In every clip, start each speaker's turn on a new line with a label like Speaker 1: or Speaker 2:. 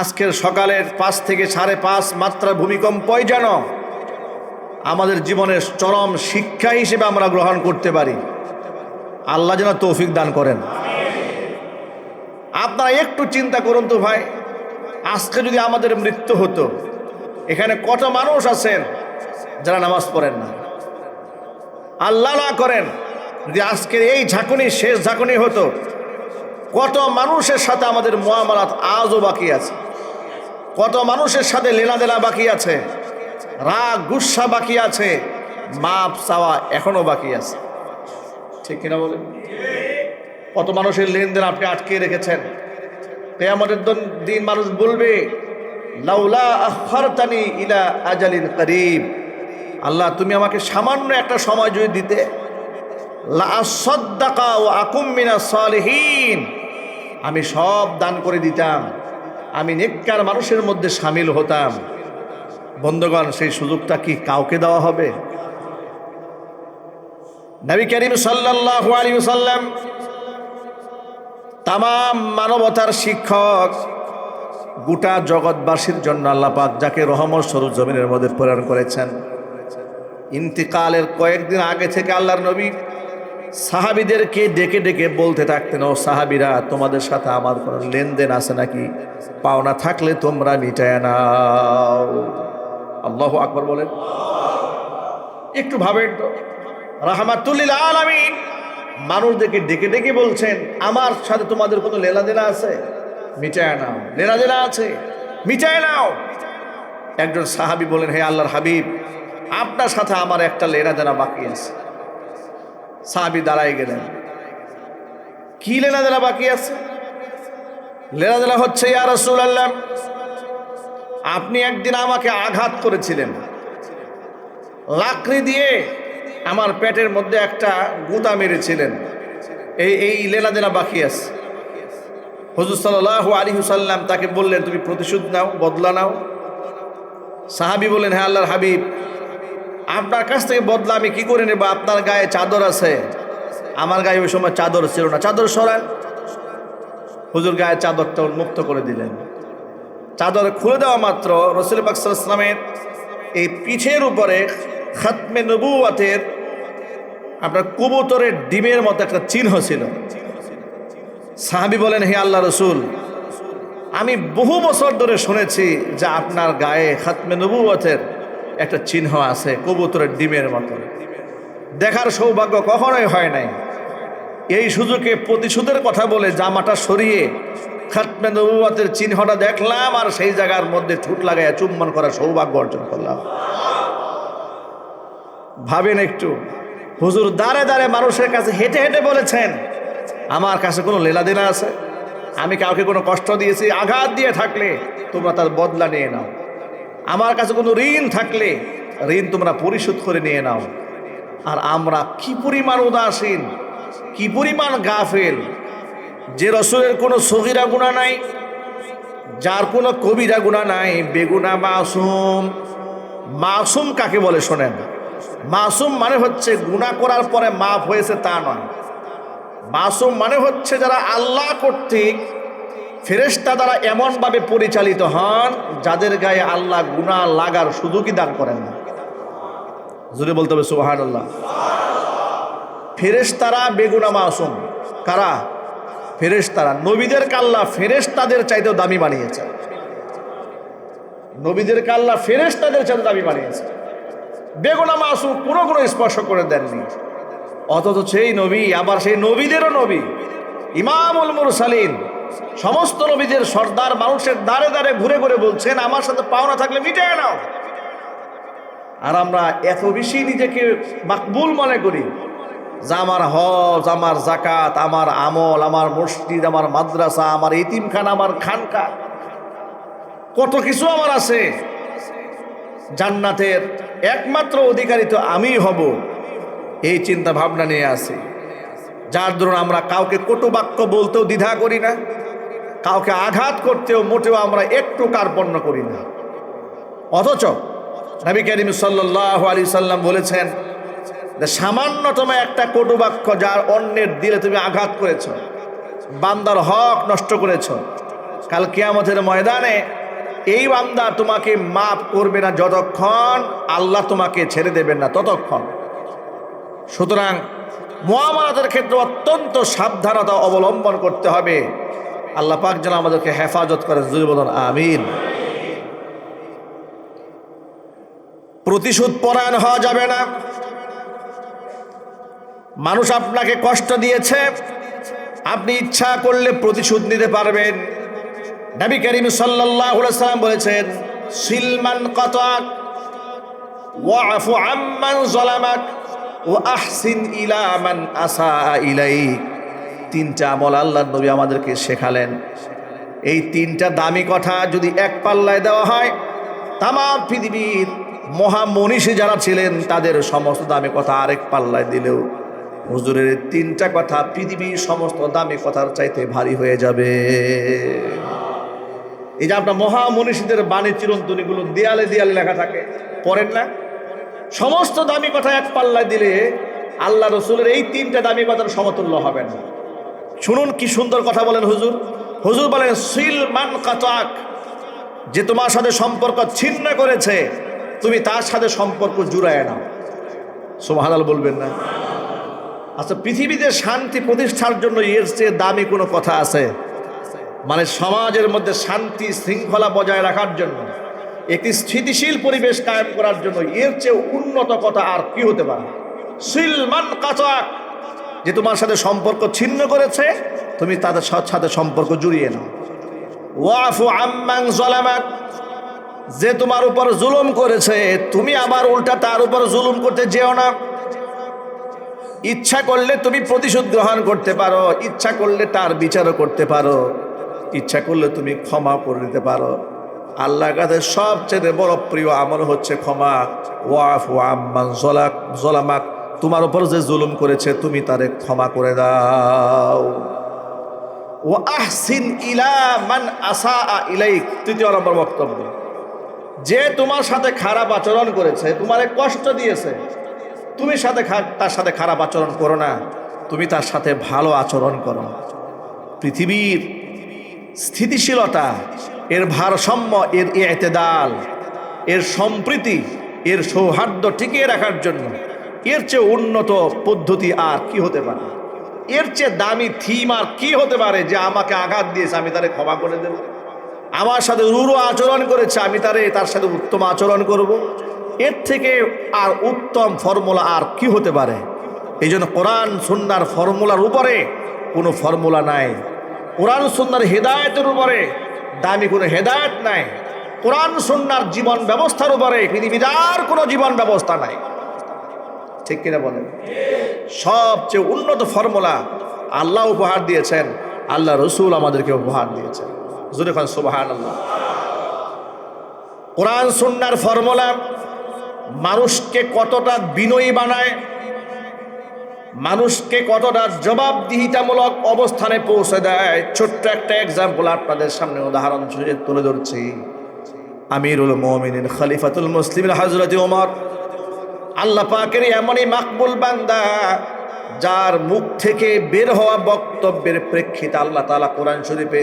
Speaker 1: আজকের সকালের 5 থেকে 5.5 মাত্রা ভূমিকম্পই যেন আমাদের জীবনের চরম শিক্ষা হিসেবে আমরা গ্রহণ করতে পারি। আল্লাহ যেন তৌফিক দান করেন। আপনারা একটু চিন্তা করুন তো ভাই, আজকে যদি আমাদের মৃত্যু হতো, এখানে কত মানুষ আছেন যারা নামাজ পড়েন না। আল্লাহ না করেন যদি আজকের এই ঝাঁকুনি শেষ ঝাঁকুনি হতো, কত মানুষের সাথে আমাদের মুআমালাত আজও বাকি আছে, কত মানুষের সাথে লেনাদেনা বাকি আছে, রাগ গুসা বাকি আছে, মাপ চাওয়া এখনো বাকি আছে। ঠিক কিনা বলেন? কত মানুষের লেনদেন আপনি আটকে রেখেছেন। কিয়ামতের দিন মানুষ বলবে, লাউলা আখারতানি ইলা আজালিন করিব, আল্লাহ তুমি আমাকে সামান্য একটা সময় যদি দিতে, লা আসাদদাকা ওয়া আকুম মিনাস সালিহিন, আমি সব দান করে দিতাম, আমি নেককার মানুষের মধ্যে শামিল হতাম। বন্ধুগণ, সেই সুযোগটা কি কাউকে দেওয়া হবে? নবী করিম সাল্লাল্লাহু আলাইহি ওয়াসাল্লাম তামাম মানবতার শিক্ষক, গোটা জগৎবাসীর জন্য আল্লাহ পাক যাকে রহমত স্বরূপ জমিনের মধ্যে প্রেরণ করেছেন, ইন্তিকালের কয়েকদিন আগে থেকে আল্লাহর নবী সাহাবীদেরকে ডেকে ডেকে বলতে থাকতেন, ও সাহাবীরা, তোমাদের সাথে আমার কোনো লেনদেন আছে নাকি? পাওনা থাকলে তোমরা মিটায় নাও। আল্লাহু আকবার বলেন। একটু ভাবেন তো, রাহমাতুল লিল আলামিন মানুষদেরকে ডেকে ডেকে বলছেন, আমার সাথে তোমাদের কোনো লেনাদেনা আছে? মিটায় নাও। লেনাদেনা আছে, মিটায় নাও। একজন সাহাবী বলেন, হে আল্লাহর হাবিব, আপনার সাথে আমার একটা লেনাদেনা বাকি আছে। সাহাবী দাঁড়ায় গেলেন, কি লেনাদেনা বাকি আছে? লেনাদেনা হচ্ছে, ইয়া রাসূলুল্লাহ, আপনি একদিন আমাকে আঘাত করেছিলেন, লাকড়ি দিয়ে আমার পেটের মধ্যে একটা গুঁতা মেরেছিলেন, এই লেনাদেনা বাকি আছে। হুজুর সাল্লাল্লাহু আলাইহি ওয়াসাল্লাম তাকে বললেন, তুমি প্রতিশোধ নাও, বদলা নাও। সাহাবী বলেন, হ্যাঁ আল্লাহর হাবিব, আপনার কাছ থেকে বদলা আমি কি করে নেব? আপনার গায়ে চাদর আছে, আমার গায়ে ওই সময় চাদর ছিল না, চাদর সরান। হুজুর গায়ে চাদরটা উন্মুক্ত করে দিলেন। চাদর খুলে দেওয়া মাত্র রাসূল পাক সাল্লাল্লাহু আলাইহি ওয়াসাল্লামের এই পিঠের উপরে খাতমে নবুওয়াতের আপনার কবুতরের ডিমের মতো একটা চিহ্ন ছিল। সাহাবী বলেন, হে আল্লাহ রসুল, আমি বহু বছর ধরে শুনেছি যে আপনার গায়ে খাতমে নবুওয়াতের একটা চিহ্ন আছে কবুতরের ডিমের মতো, দেখার সৌভাগ্য কখনোই হয় নাই। এই সুযোগে প্রতিশোধের কথা বলে জামাটা সরিয়ে খাতমে নবুওয়াতের চিহ্নটা দেখলাম, আর সেই জায়গার মধ্যে ঠুট লাগাইয়া চুম্বন করার সৌভাগ্য অর্জন করলাম। ভাবেন একটু, হুজুর দাঁড়ে দাঁড়ে মানুষের কাছে হেঁটে হেঁটে বলেছেন, আমার কাছে কোনো লেনাদেনা আছে? আমি কাউকে কোনো কষ্ট দিয়েছি? আঘাত দিয়ে থাকলে তোমরা তার বদলা নিয়ে নাও। আমার কাছে কোনো ঋণ থাকলে ঋণ তোমরা পরিশোধ করে নিয়ে নাও। আর আমরা কি পরিমাণ উদাসীন, কি পরিমাণ গাফেল, যে রসুলের কোনো সগীরা গুনাহ নাই, যার কোনো কবিরা গুনাহ নাই, বেগুনা মাসুম। মাসুম কাকে বলে শোনেন? মাসুম মানে হচ্ছে গুনাহ করার পরে মাফ হয়েছে তা নয়। মাসুম মানে হচ্ছে যারা আল্লাহ কর্তৃক ফেরেশতা দ্বারা এমনভাবে পরিচালিত হন যাদের গায়ে আল্লাহ গুনাহ লাগার সুযোগই দান করেন না। জোরে বলতে হবে সুবহানাল্লাহ। ফেরেশতারা বেগুনা মাসুম। কারা? ফেরেশতারা। নবীদেরকে আল্লাহ ফেরেশতাদের চাইতেও দামি বানিয়েছে। নবীদেরকে আল্লাহ ফেরেশতাদের চাইতে দামি বানিয়েছে। বেগুনা মাসুম, কোনো স্পর্শ করে দেননি। অথচ সেই নবী আবার সেই নবীদেরও নবী, ইমামুল মুরসালিন, সমস্ত নবীদের সর্দার, মানুষের দাঁড়ে দাঁড়ে ঘুরে ঘুরে বলছেন, আমার সাথে পাওনা থাকলে মিটায় নাও। আর আমরা এত বেশি নিজেকে মাকবুল মনে করি যে আমার হজ, আমার যাকাত, আমার আমল, আমার মসজিদ, আমার মাদ্রাসা, আমার এতিমখানা, আমার খানকা, কত কিছু আমার আছে। জান্নাতের একমাত্র অধিকারী তো আমিই হব, এই চিন্তা ভাবনা নিয়ে আসি। যার দরুন আমরা কাউকে কটু বাক্য বলতেও দ্বিধা করি না, কাউকে আঘাত করতেও মোটেও আমরা একটু কার্পণ্য করি না। অথচ নবী করিম সাল্লাল্লাহু আলাইহি সাল্লাম বলেছেন যে সামান্যতম একটা কটু বাক্য যার অন্যের দিলে তুমি আঘাত করেছ, বান্দার হক নষ্ট করেছ, কাল কিয়ামতের ময়দানে এই বান্দা তোমাকে মাফ করবে না যতক্ষণ আল্লাহ তোমাকে ছেড়ে দেবেন না ততক্ষণ। সুতরাং মুআমালাতের ক্ষেত্রে অত্যন্ত সাবধানতা অবলম্বন করতে হবে। আল্লাহ পাক যেন আমাদেরকে হেফাজত করে, জোরে বলুন আমিন। প্রতিশোধ পরায়ণ হওয়া যাবে না। মানুষ আপনাকে কষ্ট দিয়েছে, আপনি ইচ্ছা করলে প্রতিশোধ নিতে পারবেন। নবী করিম সাল্লাল্লাহু আলাইহি ওয়াসাল্লাম বলেছেন, সিলমান কাতাক ওয়াফু আম্মান যালামাক ওয়া আহসিন ইলা মান আসা ইলাইক। তিনটা আমল আল্লাহর নবী আমাদেরকে শেখালেন। এই তিনটা দামি কথা যদি এক পাল্লায় দেওয়া হয়, তাম পৃথিবীর মহামনীষী যারা ছিলেন তাদের সমস্ত দামি কথা আরেক পাল্লায় দিলেও হুজুরের তিনটা কথা পৃথিবীর সমস্ত দামি কথার চাইতে ভারী হয়ে যাবে। এই যে আপনার মহামনীষীদের বাণী চিরন্তনীগুলো দেয়ালে দেয়ালে লেখা থাকে, পড়েন না? সমস্ত দামি কথা এক পাল্লায় দিলে আল্লাহ রসুলের এই তিনটা দামি কথার সমতুল্য হবে না। শুনুন কি সুন্দর কথা বলেন হুজুর। হুজুর বলেন, সিল মান কাতাক, যে তোমার সাথে সম্পর্ক ছিন্ন করেছে তুমি তার সাথে সম্পর্ক জুড়ায় নাও। সুবহানাল্লাহ বলবেন না? আচ্ছা, পৃথিবীতে শান্তি প্রতিষ্ঠার জন্য এর চেয়ে দামি কোনো কথা আছে? মানে সমাজের মধ্যে শান্তি শৃঙ্খলা বজায় রাখার জন্য, একটি স্থিতিশীল পরিবেশ কায়েম করার জন্য এর চেয়ে উন্নত কথা আর কি হতে পারে? সিলমান কাতাক, যে তোমার সাথে সম্পর্ক ছিন্ন করেছে তুমি তাদের সাথে সম্পর্ক জুড়িয়ে নাও। ওয়াফু আম্মান যালামাক, যে তোমার উপর জুলুম করেছে তুমি আবার উল্টা তার উপর জুলুম করতে যেও না। ইচ্ছা করলে তুমি প্রতিশোধ গ্রহণ করতে পারো, ইচ্ছা করলে তার বিচারও করতে পারো, ইচ্ছা করলে তুমি ক্ষমা করে দিতে পারো। আল্লাহর কাছে সবচেয়ে বড় প্রিয় আমল হচ্ছে ক্ষমা। ওয়াফু আম্মান যালামাক, তোমার উপর যে জুলুম করেছে তুমি তারে ক্ষমা করে দাও। ওয়া আহসিন ইলা মান আসা ইলাইক, তৃতীয় নম্বর বক্তব্য, যে তোমার সাথে খারাপ আচরণ করেছে, তোমারে কষ্ট দিয়েছে, তুমি তার সাথে খারাপ আচরণ করো না, তুমি তার সাথে ভালো আচরণ করো। পৃথিবীর স্থিতিশীলতা, এর ভারসাম্য, এর ইতিদাল, এর সম্প্রীতি, এর সৌহার্দ্য টিকিয়ে রাখার জন্য এর চেয়ে উন্নত পদ্ধতি আর কি হতে পারে? এর চেয়ে দামি থিম আর কি হতে পারে? যে আমাকে আঘাত দিয়েছে আমি তারে ক্ষমা করে দেব, আমার সাথে রূঢ় আচরণ করেছে আমি তার সাথে উত্তম আচরণ করব। এর থেকে আর উত্তম ফর্মুলা আর কি হতে পারে? এই জন্য কোরআন সুন্নাহর ফর্মুলার উপরে কোনো ফর্মুলা নাই। কোরআন সুন্নাহর হেদায়েতের উপরে দামি কোনো হেদায়েত নাই। কোরআন সুন্নাহর জীবন ব্যবস্থার উপরে পৃথিবীর আর কোনো জীবন ব্যবস্থা নাই। ঠিক কিনা বলেন? সবচেয়ে উন্নত ফর্মুলা আল্লাহ উপহার দিয়েছেন, আল্লাহ রসুল আমাদেরকে উপহার দিয়েছেন। জোরে খান সুবহানাল্লাহ। কোরআন সুন্নাহর ফর্মুলা মানুষকে কতটা বিনয়ী বানায়, মানুষকে কতটা জবাবদিহিতামূলক অবস্থানে পৌঁছে দেয়। ছোট্ট একটা এক্সাম্পল আপনাদের সামনে উদাহরণ হিসেবে তুলে ধরছি। আমিরুল মুমিনিন খলিফাতুল মুসলিমিন হযরত ওমর, আল্লাহ পাকের এমনই মাকবুল বান্দা যার মুখ থেকে বের হওয়া বক্তব্যের প্রেক্ষিতে আল্লাহ তাআলা কোরআন শরীফে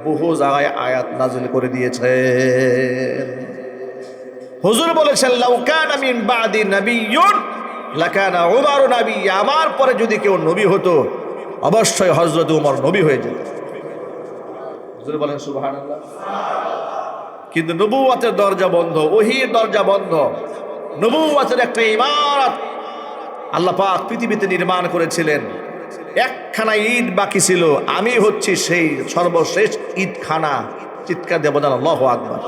Speaker 1: বহু জায়গায় আয়াত নাযিল করে দিয়েছেন। হুজুর বলেছেন, লাউ কানা মিন বাদি নাবিয়্যুন লাকানা উমর নবী, আমার পরে যদি কেউ নবী হতো অবশ্যই হযরত ওমর নবী হয়ে যেত। হুজুর বলেন সুবহানাল্লাহ। কিন্তু নবুয়তের দরজা বন্ধ, ওহীর দরজা বন্ধ। নবুয়তের একটা ইমারত আল্লাহ পাক পৃথিবীতে নির্মাণ করেছিলেন। একখানা ইট বাকি ছিল, আমি হচ্ছি সেই সর্বশেষ ইটখানা। চিৎকার দিয়ে বলেন আল্লাহু আকবার।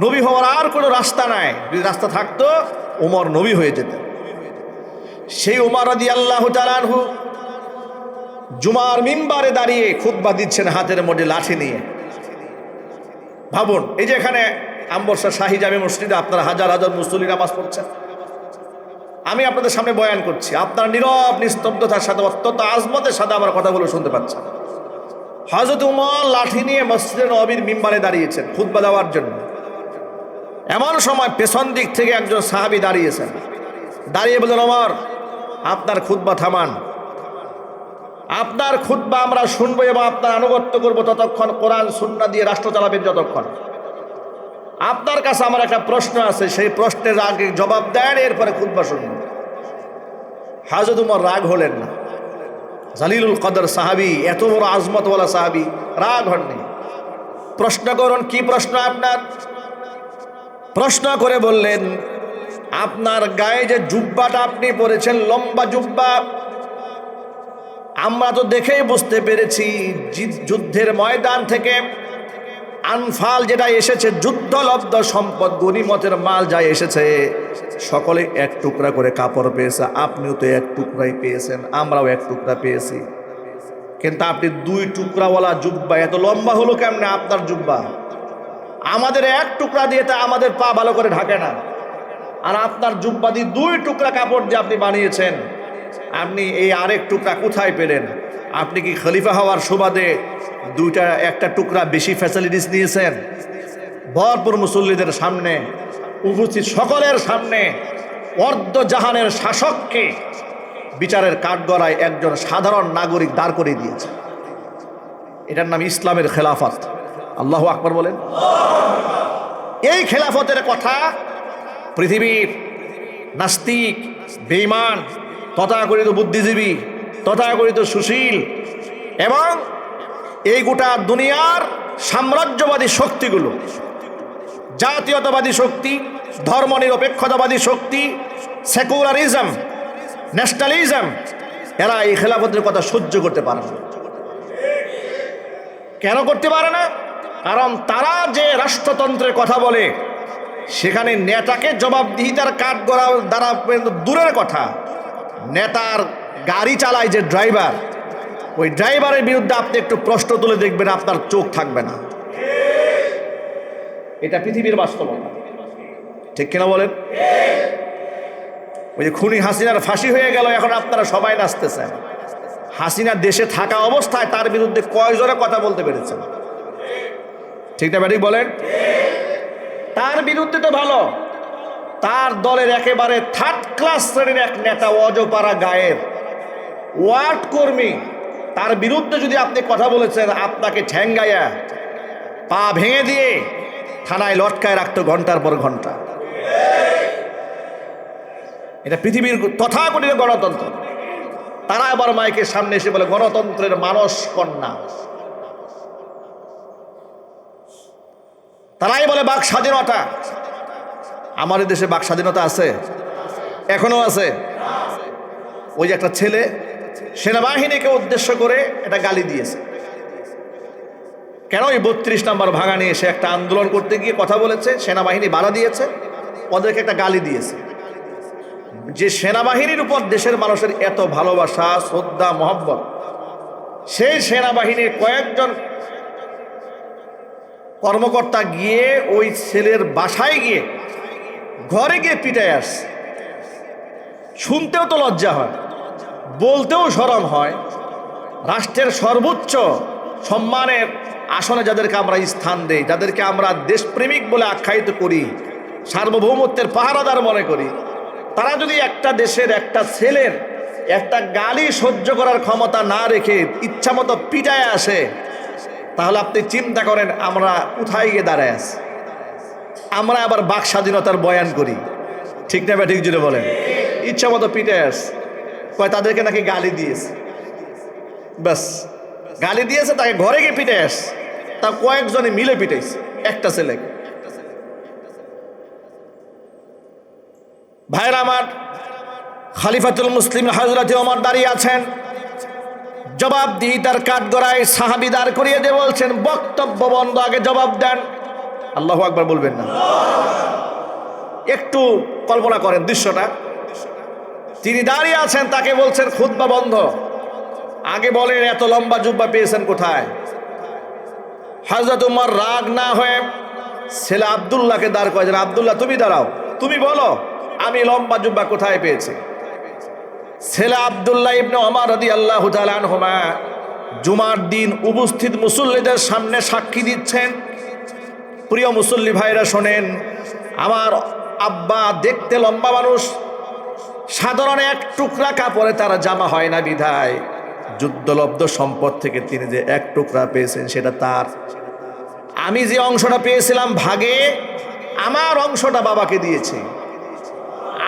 Speaker 1: নবী হওয়ার আর কোনো রাস্তা নাই। যদি রাস্তা থাকতো ওমর নবী হয়ে যেতেন। সেই ওমর রাদিয়াল্লাহু তাআলা আনহু জুমার মিম্বারে দাঁড়িয়ে খুতবা দিচ্ছেন হাতের মধ্যে লাঠি নিয়ে। ভাবুন, এই যে এখানে আম্বরসা শাহী জামে মসজিদে আপনারা হাজার হাজার মুসল্লি নামাজ পড়ছেন, আমি আপনাদের সামনে বয়ান করছি, আপনারা নীরব নিস্তব্ধতার সাথে অত্যন্ত আজমতের সাথে আমার কথাগুলো শুনতে পাচ্ছেন। হযরত ওমর লাঠি নিয়ে মসজিদে নববীর মিম্বারে দাঁড়িয়েছেন খুতবা দেওয়ার জন্য। এমন সময় পেছন দিক থেকে একজন সাহাবী দাঁড়িয়েছেন, দাঁড়িয়ে বললেন, ওমর আপনার খুতবা থামান। আপনার খুতবা আমরা শুনবো এবং আপনার আনুগত্য করবো ততক্ষণ, কোরআন সুন্নাহ দিয়ে রাষ্ট্র চালাবেন যতক্ষণ। আপনার কাছে আমার একটা প্রশ্ন আছে, সেই প্রশ্নের আগে জবাব দেন, এরপরে খুতবা শুনবো। হযরত উমর রাগ হলেন না, জালিলুল কদর সাহাবী, এত বড় আজমতওয়ালা সাহাবী, রাগ হননি। প্রশ্ন করুন, কি প্রশ্ন আপনার? প্রশ্ন করে বললেন, আপনার গায়ে যে জুব্বাটা আপনি পরেছেন, লম্বা জুব্বা, আমরা তো দেখেই বুঝতে পেরেছি যুদ্ধের ময়দান থেকে আনফাল যেটা এসেছে, যুদ্ধলব্ধ সম্পদ, গনিমতের মাল যা এসেছে, সকলে এক টুকরা করে কাপড় পেয়েছে। আপনিও তো এক টুকরাই পেয়েছেন, আমরাও এক টুকরা পেয়েছি। কিন্তু আপনি দুই টুকরাওয়ালা জুব্বা, এত লম্বা হলো কেমনে আপনার জুব্বা? আমাদের এক টুকরা দিয়ে তা আমাদের পা ভালো করে ঢাকে না, আর আপনার জুব্বা দিয়ে দুই টুকরা কাপড় দিয়ে আপনি বানিয়েছেন। আপনি এই আরেক টুকরা কোথায় পেলেন? আপনি কি খলিফা হওয়ার সুবাদে একটা টুকরা বেশি ফ্যাসিলিটিস নিয়েছেন? ভরপুর মুসল্লিদের সামনে, উপস্থিত সকলের সামনে, অর্ধ জাহানের শাসককে বিচারের কাঠগড়ায় একজন সাধারণ নাগরিক দাঁড় করে দিয়েছে। এটার নাম ইসলামের খেলাফত। আল্লাহু আকবার বলেন। এই খেলাফতের কথা পৃথিবীর নাস্তিক, বেঈমান, তথাকথিত বুদ্ধিজীবী, তথাকথিত সুশীল এবং এই গোটা দুনিয়ার সাম্রাজ্যবাদী শক্তিগুলো, জাতীয়তাবাদী শক্তি, ধর্মনিরপেক্ষতাবাদী শক্তি, সেকুলারিজম, ন্যাশনালিজম, এরা এই খেলাফতের কথা সহ্য করতে পারে না। কেন করতে পারে না? কারণ তারা যে রাষ্ট্রতন্ত্রের কথা বলে, সেখানে নেতাকে জবাবদিহিতার কাঠগড়া দ্বারা দূরের কথা, নেতার গাড়ি চালায় যে ড্রাইভার, ওই ড্রাইভারের বিরুদ্ধে আপনি একটু প্রশ্ন তুলে দেখবেন, আপনার চোখ থাকবে না। এটা পৃথিবীর বাস্তবতা, ঠিক কিনা বলেন? ওই যে খুনি হাসিনার ফাঁসি হয়ে গেল, এখন আপনারা সবাই নাচতেছেন। হাসিনা দেশে থাকা অবস্থায় তার বিরুদ্ধে কয়জনে কথা বলতে পেরেছেন? ঠিক না ব্যাটিক বলেন? তার বিরুদ্ধে তো ভালো, তার দলের একেবারে থার্ড ক্লাস শ্রেণীর এক নেতা, অজপাড়া গায়ের ওয়ার্ড কর্মী, তার বিরুদ্ধে যদি আপনি কথা বলেছেন, আপনাকে ঠ্যাঙ্গাইয়া পা ভেঙে দিয়ে থানায় লটকায় রাখতো ঘন্টার পর ঘন্টা। এটা পৃথিবীর তথাকথিত গণতন্ত্র। তারা আবার মাইকের সামনে এসে বলে গণতন্ত্রের মানস কন্যা। তারাই বলে বাক স্বাধীনতা। আমাদের দেশে বাক স্বাধীনতা আছে? এখনো আছে? ওই যে একটা ছেলে সেনাবাহিনীকে উদ্দেশ্য করে এটা গালি দিয়েছে। কেন? এই 32 নম্বর ভাঙা নিয়ে এসে একটা আন্দোলন করতে গিয়ে কথা বলেছে, সেনাবাহিনী বাধা দিয়েছে, ওদেরকে একটা গালি দিয়েছে। যে সেনাবাহিনীর উপর দেশের মানুষের এত ভালোবাসা, শ্রদ্ধা, মহব্বত, সেই সেনাবাহিনীর কয়েকজন কর্মকর্তা গিয়ে ওই ছেলের বাসায় গিয়ে, ঘরে গিয়ে পিটায় আসছে। শুনতেও তো লজ্জা হয়, বলতেও শরম হয়। রাষ্ট্রের সর্বোচ্চ সম্মানের আসনে যাদেরকে আমরা স্থান দেই, যাদেরকে আমরা দেশপ্রেমিক বলে আখ্যায়িত করি, সার্বভৌমত্বের পাহারাদার মনে করি, তারা যদি একটা দেশের একটা ছেলের একটা গালি সহ্য করার ক্ষমতা না রেখে ইচ্ছামতো পিটায় আসে, তাহলে আপনি চিন্তা করেন আমরা কোথায় গিয়ে দাঁড়ায় আছি। আমরা আবার বাক স্বাধীনতার বয়ান করি, ঠিক না? ঠিক জুড়ে বলেন। ইচ্ছামতো পিটায় আস, কয় তাদেরকে নাকি গালি দিয়েছে, ব্যাস গালি দিয়েছে, তাকে ঘরে গিয়ে পিটায় আস, তা কয়েকজনে মিলে পিটাইছে একটা ছেলেকে। ভাইরা আমার, খলিফাতুল মুসলিম হযরত ওমর দাঁড়িয়ে আছেন, জবাবদিহিতার কাঠগড়ায় সাহাবী দাঁড় করিয়ে দিয়ে বলছেন, বক্তব্য বন্ধ, আগে জবাব দেন। আল্লাহু আকবার বলবেন না? একটু কল্পনা করেন দৃশ্যটা। তিনি দাঁড়িয়ে আছেন, তাকে বলছেন খুতবা বন্ধ, আগে বলেন এত লম্বা জুব্বা পেয়েছেন কোথায়? হযরত উমর রাগ না হয়ে ছেলে আব্দুল্লাহকে দাঁড় করেছেন, আব্দুল্লাহ তুমি দাঁড়াও, তুমি বলো আমি লম্বা জুব্বা কোথায় পেয়েছি। ছেলে আব্দুল্লাহ ইবনে ওমর রাদিয়াল্লাহু তাআলা আনহুমা জুমার দিন উপস্থিত মুসল্লিদের সামনে সাক্ষী দিচ্ছেন। প্রিয় মুসল্লি ভাইরা শোনেন, আমার আব্বা দেখতে লম্বা মানুষ, সাধারণ এক টুকরা কাপড়ে তারা জামা হয় না বিধায় যুদ্ধলব্ধ সম্পদ থেকে তিনি যে এক টুকরা পেয়েছেন সেটা তার। আমি যে অংশটা পেয়েছিলাম ভাগে, আমার অংশটা বাবাকে দিয়েছি।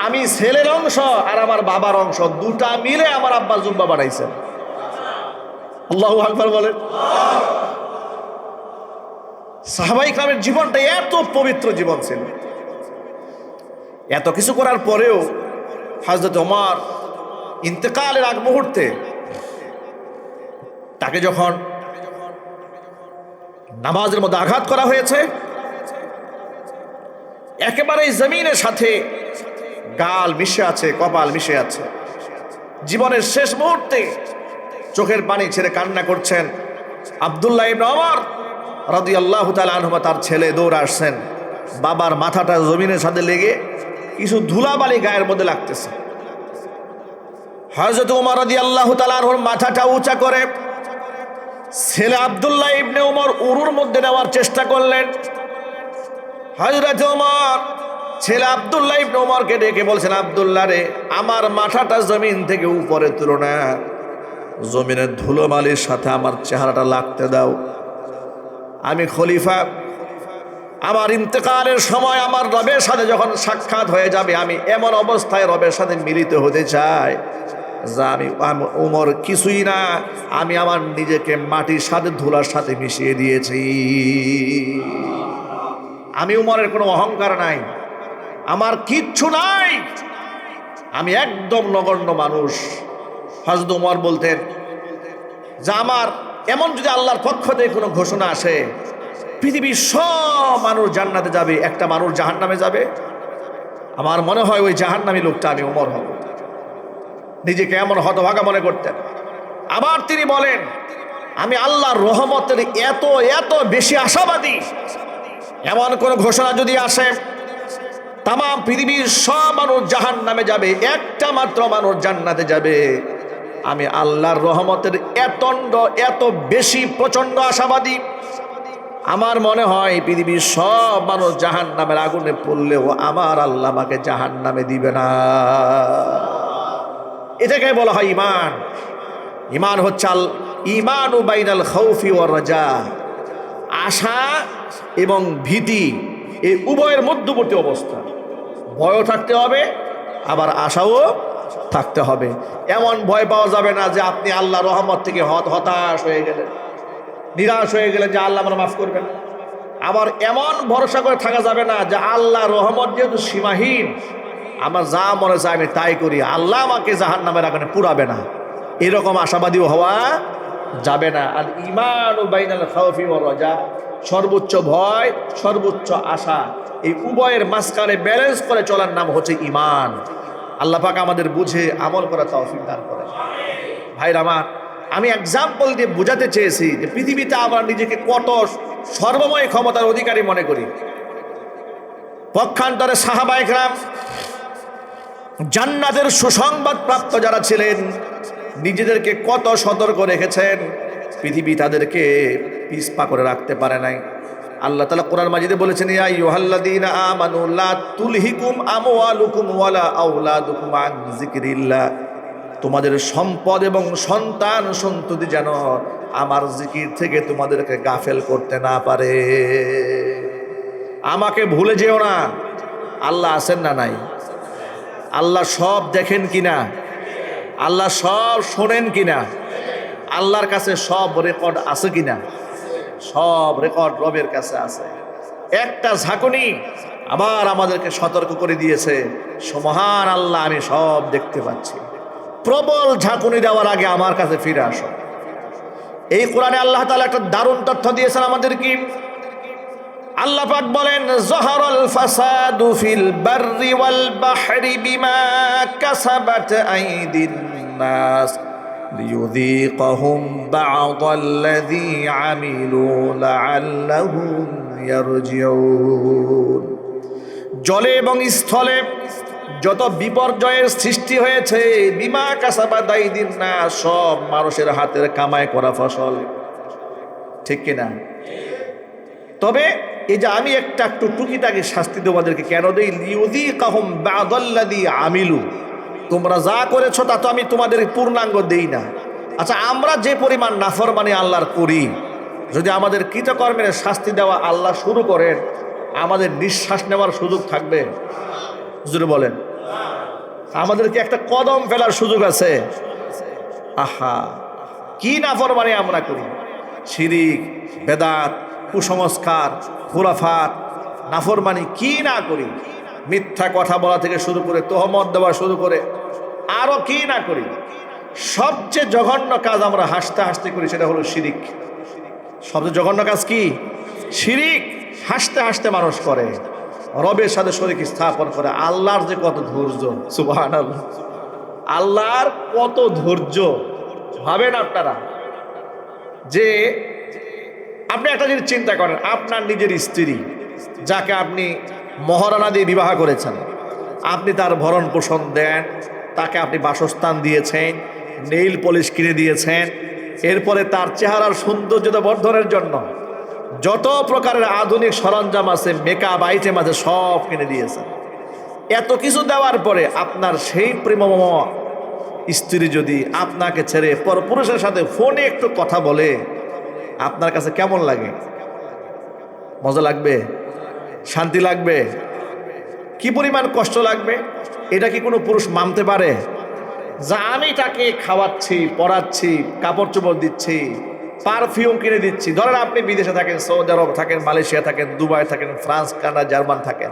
Speaker 1: আমি ছেলের অংশ আর আমার বাবার অংশ দুটা মিলে আমার আব্বা জুব্বা বানাইছেন। আল্লাহু আকবার বলেন। সাহাবায়ে ইকরামের জীবনটা এত পবিত্র জীবন ছিল। এত কিছু করার পরেও হযরত ওমর ইন্তেকালের আগ মুহূর্তে তাকে যখন নামাজের মধ্যে আঘাত করা হয়েছে, একেবারে জমিনের সাথে গাল মিশে আছে, কপাল মিশে আছে। জীবনের শেষ মুহূর্তে চোখের পানি ছেড়ে কান্না করছেন আব্দুল্লাহ ইবনে ওমর রাদিয়াল্লাহু তাআলা আনহু। তার ছেলে দৌড়ে আসছেন, বাবার মাথাটা জমিনের সাথে লেগে কিছু ধুলাবালি গায়ের মধ্যে লাগতেছে। হযরত ওমর রাদিয়াল্লাহু তাআলা আনহুর মাথাটা উঁচা করে ছেলে আব্দুল্লাহ ইবনে ওমর উরুর মধ্যে নেওয়ার চেষ্টা করলেন। হযরত ওমর ছেলে আব্দুল্লাহ ইবনে ওমরকে ডেকে বলছেন, আব্দুল্লাহ রে, আমার মাথাটা জমিন থেকে উপরে তুলো না, জমিনের ধুলোমালির সাথে আমার চেহারাটা লাগতে দাও। আমি খলিফা, আমার ইন্তেকালের সময় আমার রবের সাথে যখন সাক্ষাৎ হয়ে যাবে, আমি এমন অবস্থায় রবের সাথে মিলিত হতে চাই যা আমি ওমর কিছুই না, আমি আমার নিজেকে মাটির সাথে ধুলার সাথে মিশিয়ে দিয়েছি। আমি ওমরের কোনো অহংকার নাই, আমার কিচ্ছু নাই, আমি একদম নগণ্য মানুষ। হযরত ওমর বলতেন যে আমার এমন যদি আল্লাহর পক্ষ থেকে কোনো ঘোষণা আসে পৃথিবীর সব মানুষ জান্নাতে যাবে, একটা মানুষ জাহান্নামে যাবে, আমার মনে হয় ওই জাহান্নামী লোকটা আমি ওমর হব। নিজেকে এমন হতভাগা মনে করতেন। আবার তিনি বলেন, আমি আল্লাহর রহমতের এত এত বেশি আশাবাদী, এমন কোন ঘোষণা যদি আসে তাম পৃথিবীর সব মানুষ জাহান্নামে যাবে, একটা মাত্র মানুষ জান্নাতে যাবে, আমি আল্লাহর রহমতের এত বেশি প্রচন্ড আশাবাদী, আমার মনে হয় পৃথিবীর সব মানুষ জাহান্নামের আগুনে পড়লেও আমার আল্লাহ আমাকে জাহান্নামে দিবে না। এটাকে বলা হয় ঈমান। ঈমান হচ্ছে ঈমানু বাইনাল খাউফি ওয়ার রাজা, আশা এবং ভীতি এই উভয়ের মধ্যবর্তী অবস্থা। ভয়ও থাকতে হবে, আবার আশাও থাকতে হবে। এমন ভয় পাওয়া যাবে না যে আপনি আল্লাহ রহমত থেকে হতাশ হয়ে গেলেন, নিরাশ হয়ে গেলেন যে আল্লাহ আমার মাফ করবেন। আবার এমন ভরসা করে থাকা যাবে না যে আল্লাহ রহমত যেহেতু সীমাহীন, আমার যা মনে চায় আমি তাই করি, আল্লাহ আমাকে জাহান্নামের আগুনে পুরাবে না, এরকম আশাবাদীও হওয়া যাবে না। আর ঈমানু বাইনাল খাউফি ওয়ার রাজা, সর্বোচ্চ ভয় সর্বোচ্চ আশা, এই উভয়ের মাঝখানে ব্যালেন্স করে চলার নাম হচ্ছে ঈমান। আল্লাহ পাক আমাদের বুঝে আমল করা তৌফিক দান করে। ভাইরা আমার, আমি এক্সাম্পল দিয়ে বোঝাতে চেয়েছি যে পৃথিবীতে আমরা নিজেকে কত সর্বময় ক্ষমতার অধিকারী মনে করি। পক্ষান্তরে সাহাবায়ে কেরাম জান্নাতের সুসংবাদ প্রাপ্ত যারা ছিলেন, নিজেদেরকে কত সতর্ক রেখেছেন, পৃথিবী তাদেরকে পিছপা করে রাখতে পারে নাই। আল্লাহ তাআলা কোরআন মাজিদে বলেছেন, ইয়া আইয়ুহাল্লাযীনা আমানু লা তুলহিকুম আমওয়ালুকুম ওয়ালা আওলাদুকুম আন যিকরিল্লাহ, তোমাদের সম্পদ এবং সন্তান সন্ততি যেন আমার জিকির থেকে তোমাদেরকে গাফেল করতে না পারে। আমাকে ভুলে যেও না। আল্লাহ আছেন না নাই? আল্লাহ সব দেখেন কিনা? আল্লাহ সব শোনেন কিনা? আল্লাহর কাছে সব রেকর্ড আছে কিনা? সব রেকর্ড রবের কাছে আছে। একটা ঝাঁকুনি আবার আমাদেরকে সতর্ক করে দিয়েছে, মহান আল্লাহ, আমি সব দেখতে পাচ্ছি। প্রবল ঝাঁকুনি দেওয়ার আগে আমার কাছে ফিরে আসো। এই কোরআনে আল্লাহ তাআলা একটা দারুণ তথ্য দিয়েছেন আমাদেরকে। আল্লাহ পাক বলেন, যাহারাল ফাসাদু ফিল বাররি ওয়াল বাহরি বিমা কাসাবাত আইদিন নাস লিয়ুযীকাহুম বা'দাল্লাযী আমিলু লা'আল্লাহুম ইয়ারজিউন। জলে এবং স্থলে যত বিপর্যয়ের সৃষ্টি হয়েছে, বিমা কাসাবাত আইদিন নাস, সব মানুষের হাতের কামাই করা ফসল, ঠিক কিনা? তবে এই যে আমি একটু টুকিটাকি শাস্তি তোমাদেরকে কেন দেই, লিয়ুযীকাহুম বা'দাল্লাযী আমিলু, তোমরা যা করেছো তা তো আমি তোমাদের পূর্ণাঙ্গ দেই না, আচ্ছা, আমরা যে পরিমাণ নাফরমানি আল্লাহর করি, যদি আমাদের কৃতকর্মের শাস্তি দেওয়া আল্লাহ শুরু করেন, আমাদের নিঃশ্বাস নেওয়ার সুযোগ থাকবে? যদি বলেন, আমাদের কি একটা কদম ফেলার সুযোগ আছে? আহা, কি নাফরমানি আমরা করি! শিরিক, বেদাত, কুসংস্কার, খুরাফাত, নাফরমানি কি না করি! মিথ্যা কথা বলা থেকে শুরু করে, তহমত দেওয়া শুরু করে আরো কি না করি! সবচেয়ে জঘন্য কাজ আমরা হাসতে হাসতে করি, সেটা হলো শিরিক। সবচেয়ে জঘন্য কাজ কি? শিরিক। হাসতে হাসতে মানুষ করে, রবের সাথে শরীক স্থাপন করে। আল্লাহর যে কত ধৈর্য! সুবহানাল্লাহ, আল্লাহর কত ধৈর্য! ভাবেন আপনারা যে আপনি একটা জিনিস চিন্তা করেন, আপনার নিজের স্ত্রী, যাকে আপনি মহারণা দিয়ে বিবাহ করেছেন, আপনি তার ভরণ পোষণ দেন, তাকে আপনি বাসস্থান দিয়েছেন, নেইল পলিশ কিনে দিয়েছেন, এরপরে তার চেহারার সৌন্দর্যতা বর্ধনের জন্য যত প্রকারের আধুনিক সরঞ্জাম আছে, মেকআপ আইটেম আছে, সব কিনে দিয়েছেন। এত কিছু দেওয়ার পরে আপনার সেই প্রেমময় স্ত্রী যদি আপনাকে ছেড়ে পরপুরুষের সাথে ফোনে একটু কথা বলে, আপনার কাছে কেমন লাগে? মজা লাগবে? শান্তি লাগবে? কি পরিমাণ কষ্ট লাগবে? এটা কি কোনো পুরুষ মানতে পারে? যা আমি তাকে খাওয়াচ্ছি, পড়াচ্ছি, কাপড় চোপড় দিচ্ছি, পারফিউম কিনে দিচ্ছি। ধরেন আপনি বিদেশে থাকেন, সৌদি আরব থাকেন, মালয়েশিয়া থাকেন, দুবাই থাকেন, ফ্রান্স, কানাডা, জার্মান থাকেন,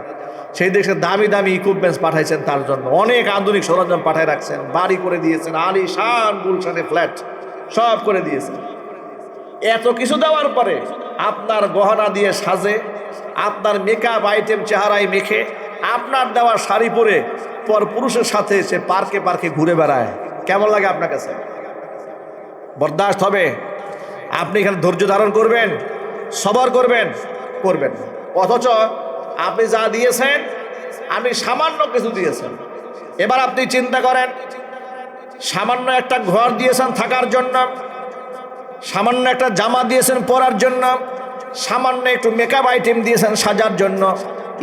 Speaker 1: সেই দেশে দামি দামি ইকুইপমেন্টস পাঠাইছেন, তার জন্য অনেক আধুনিক সরঞ্জাম পাঠায় রাখছেন, বাড়ি করে দিয়েছেন, আলিশান গুলশানে ফ্ল্যাট সব করে দিয়েছেন। এত কিছু দেওয়ার পরে আপনার গহনা দিয়ে সাজে, আপনার মেকআপ আইটেম চেহারায় মেখে, আপনার দেওয়া শাড়ি পরে পর পুরুষের সাথে সে পার্কে পার্কে ঘুরে বেড়ায়, কেমন লাগে আপনার কাছে? বরদাস্ত হবে? আপনি এখানে ধৈর্য ধারণ করবেন? সবর করবেন? করবেন। অথচ আপনি যা দিয়েছেন, আপনি সামান্য কিছু দিয়েছেন। এবার আপনি চিন্তা করেন, সামান্য একটা ঘর দিয়েছেন থাকার জন্য, সামান্য একটা জামা দিয়েছেন পরার জন্য, সামান্য একটু মেকআপ আইটেম দিয়েছেন সাজার জন্য,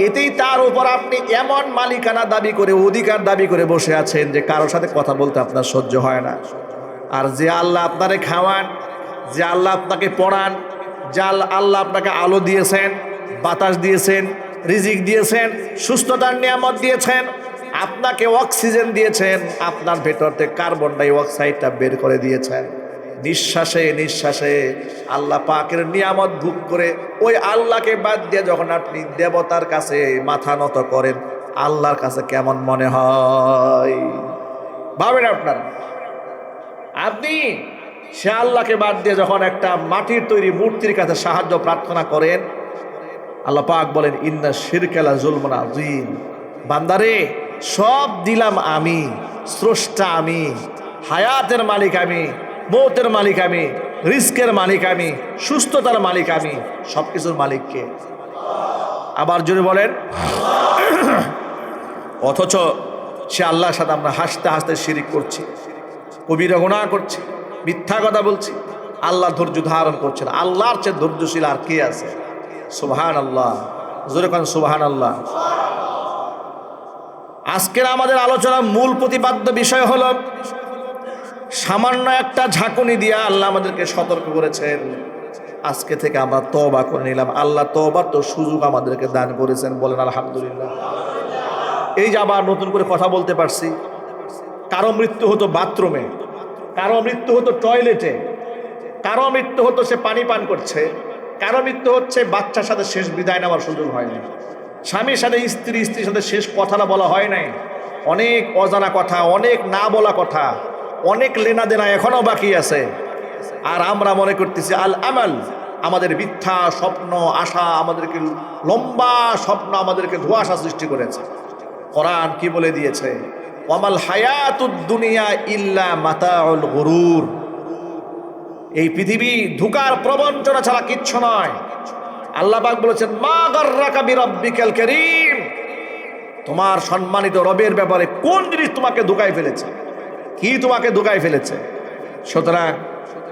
Speaker 1: এতেই তার উপর আপনি এমন মালিকানা দাবি করে, অধিকার দাবি করে বসে আছেন যে কারোর সাথে কথা বলতে আপনার সহ্য হয় না। আর যে আল্লাহ আপনাকে খাওয়ান, যে আল্লাহ আপনাকে পড়ান, যে আল্লাহ আপনাকে আলো দিয়েছেন, বাতাস দিয়েছেন, রিজিক দিয়েছেন, সুস্থতার নিয়ামত দিয়েছেন, আপনাকে অক্সিজেন দিয়েছেন, আপনার ভেতর থেকে কার্বন ডাই অক্সাইডটা বের করে দিয়েছেন, নিঃশ্বাসে নিঃশ্বাসে আল্লাহ পাকের নিয়ামত ভোগ করে ওই আল্লাহকে বাদ দিয়ে যখন আপনি দেবতার কাছে মাথা নত করেন, আল্লাহর কাছে কেমন মনে হয় ভাবেন আপনারা? আপনি সে আল্লাহকে বাদ দিয়ে যখন একটা মাটির তৈরি মূর্তির কাছে সাহায্য প্রার্থনা করেন, আল্লাহ পাক বলেন, ইন্না শিরকা লা যুলমুন আযীম। বান্দারে, সব দিলাম আমি, স্রষ্টা আমি, হায়াতের মালিক আমি, মৌতের মালিক আমি, রিস্কের মালিক আমি, সুস্থতার মালিক আমি, সব কিছুর মালিককে। আবার জোরে বলেন। অথচ সে আল্লাহর সাথে আমরা হাসতে হাসতে শিরিক করছি, কবিরা গুনাহ করছি, মিথ্যা কথা বলছি, আল্লাহ ধৈর্য ধারণ করছেন। আল্লাহর চেয়ে ধৈর্যশীল আর কে আছে? সুবহানাল্লাহ, জোরে কোন সুবহানাল্লাহ। আজকের আমাদের আলোচনার মূল প্রতিপাদ্য বিষয় হলো, সামান্য একটা ঝাঁকুনি দিয়া আল্লাহ আমাদেরকে সতর্ক করেছেন, আজকে থেকে আমরা তওবা করে নিলাম। আল্লাহ তওবার তো সুযোগ আমাদেরকে দান করেছেন, বলেন আলহামদুলিল্লাহ। এই যে আবার নতুন করে কথা বলতে পারছি। কারো মৃত্যু হতো বাথরুমে, কারো মৃত্যু হতো টয়লেটে, কারো মৃত্যু হতো সে পানি পান করছে, কারো মৃত্যু হচ্ছে বাচ্চার সাথে শেষ বিদায় নেওয়ার সুযোগ হয়নি, স্বামীর সাথে স্ত্রীর সাথে শেষ কথাটা বলা হয় নাই, অনেক অজানা কথা, অনেক না বলা কথা, অনেক লেনা দেনা এখনো বাকি আছে। আর আমরা মনে করতেছি আল আমাল, আমাদের মিথ্যা স্বপ্ন আশা আমাদেরকে, লম্বা স্বপ্ন আমাদেরকে ধোঁয়াশা সৃষ্টি করেছে। কোরআন কি বলে দিয়েছে? ওয়ামাল হায়াতুদ দুনিয়া ইল্লা মাতাউল গুরুর। এই পৃথিবী ধোঁকার প্রবঞ্চনা ছাড়া কিচ্ছু নয়। আল্লাহ পাক বলেছেন, মা গাররাকা বিরাব্বিকাল কারীম। তোমার সম্মানিত রবের ব্যাপারে কোন জিনিস তোমাকে ধোঁকায় ফেলেছে? কি তোমাকে ধোঁকায় ফেলেছে? সুতরাং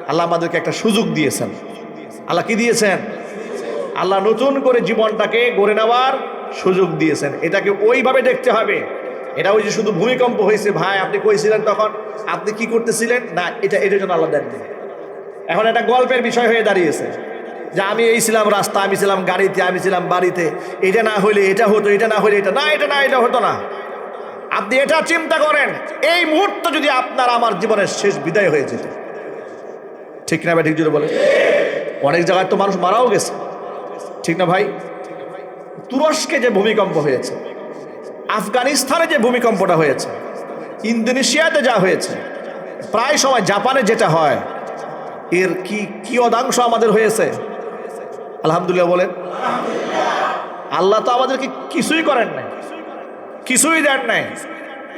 Speaker 1: আল্লাহ আমাদেরকে একটা সুযোগ দিয়েছেন। আল্লাহ কি দিয়েছেন? আল্লাহ নতুন করে জীবনটাকে গড়ে নেওয়ার সুযোগ দিয়েছেন। এটাকে ওইভাবে দেখতে হবে এটা ওই যে শুধু ভূমিকম্প হয়েছে ভাই, আপনি কইছিলেন তখন আপনি কি করতেছিলেন না, এটার জন্য আল্লাহ দেননি। এখন একটা গল্পের বিষয় হয়ে দাঁড়িয়েছে যে আমি এই ছিলাম রাস্তা, আমি ছিলাম গাড়িতে, আমি ছিলাম বাড়িতে, এটা না হইলে এটা হতো, এটা না হইলে এটা না, এটা না এটা হতো না। আপনি এটা চিন্তা করেন, এই মুহূর্ত যদি আপনার আমার জীবনের শেষ বিদায় হয়ে যেত, ঠিক না ভাই? ঠিক জোরে বলে। অনেক জায়গায় তো মানুষ মারাও গেছে, ঠিক না ভাই? তুরস্কে যে ভূমিকম্প হয়েছে, আফগানিস্তানে যে ভূমিকম্পটা হয়েছে, ইন্দোনেশিয়াতে যা হয়েছে, প্রায় সময় জাপানে যেটা হয়, এর কি অধাংশ আমাদের হয়েছে? আলহামদুলিল্লাহ বলেন। আল্লাহ তো আমাদেরকে কিছুই করেন নাই, কিছুই দেন নাই,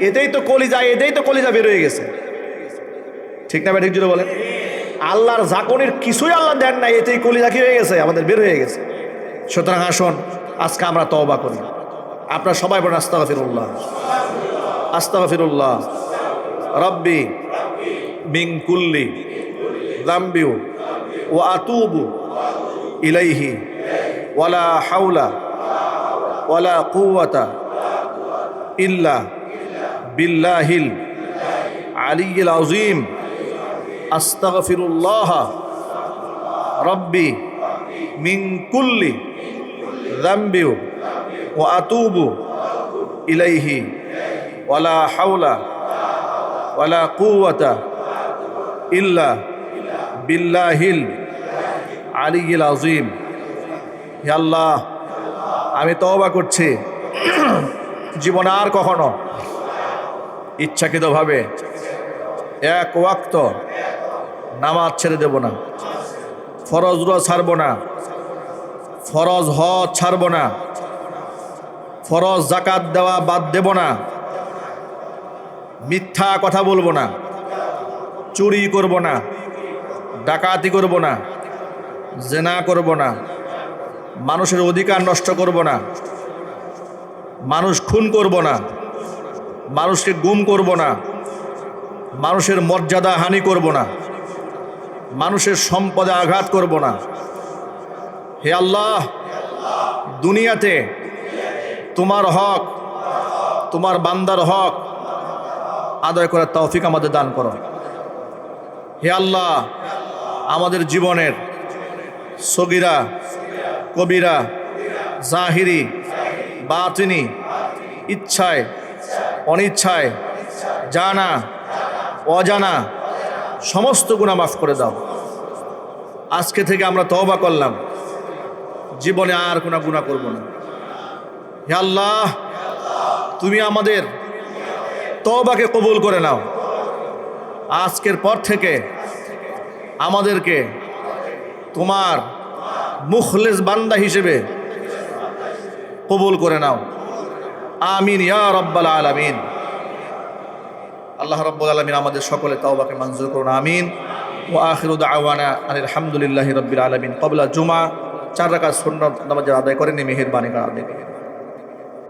Speaker 1: এতেই তো কলিজা বের হয়ে গেছে, ঠিক না ভাই? ঠিক জোরে বলেন। আল্লাহর জাকনের কিছুই আল্লাহ দেন নাই, এতেই কলিজা কি হয়ে গেছে? আমাদের বের হয়ে গেছে। সুতরাং আসুন আজকে আমরা তওবা করি। আপনারা সবাই বলেন আস্তাগফিরুল্লাহ, আস্তাগফিরুল্লাহ রাব্বি মিন কুল্লি যামবি ওয়া আতুবু ইলাইহি ওয়ালা হাওলা ওয়ালা কুওয়াতা ইল্লা বিল্লাহিল আলিয়্যিল আযীম। আস্তাগফিরুল্লাহ রাব্বি মিন কুল্লি যামবি ওয়া আতুবু ইলাইহি ওয়ালা হাওলা ওয়ালা কুওয়াতা ইল্লা বিল্লাহিল আলিয়্যিল আযীম। হে আল্লাহ, আমি তওবা করছি, জীবনে আর কখনো ইচ্ছাকৃতভাবে এক ওয়াক্ত নামাজ ছেড়ে দেব না, ফরজ রোজা ছাড়ব না, ফরজ হজ ছাড়ব না, ফরজ যাকাত দেওয়া বাদ দেব না, মিথ্যা কথা বলবো না, চুরি করব না, ডাকাতি করব না, জেনা করব না, মানুষের অধিকার নষ্ট করব না, মানুষ খুন করব না, মানুষকে গুম করব না, মানুষের মর্যাদা হানি করব না, মানুষের সম্পদে আঘাত করব না। হে আল্লাহ, দুনিয়াতে তোমার হক, তোমার বান্দার হক আদায় করার তৌফিক আমাদের দান করো। হে আল্লাহ, আমাদের জীবনের সগীরা কবিরা জাহিরি বাতিনি ইচ্ছায় অনিচ্ছায় জানা অজানা সমস্ত গুনাহ মাফ করে দাও। আজকে থেকে আমরা তওবা করলাম, জীবনে আর কোনো গুনাহ করব না। হে আল্লাহ, তুমি আমাদের তওবাকে কবুল করে নাও। আজকের পর থেকে আমাদেরকে তোমার মুখলেস বান্দা হিসেবে কবুল করে নাও। আমিন ইয়া রাব্বাল আলামিন। আল্লাহ রাব্বুল আলামিন আমাদের সকলে তওবাকে মঞ্জুর করুন, আমিন। ওয়া আখিরু দাওয়ানা আলহামদুলিল্লাহি রাব্বিল আলামিন। ক্বাবলা জুমা 4 রাকাত সুন্নাত নামাজ আদায় করে মেহেরবানি করে।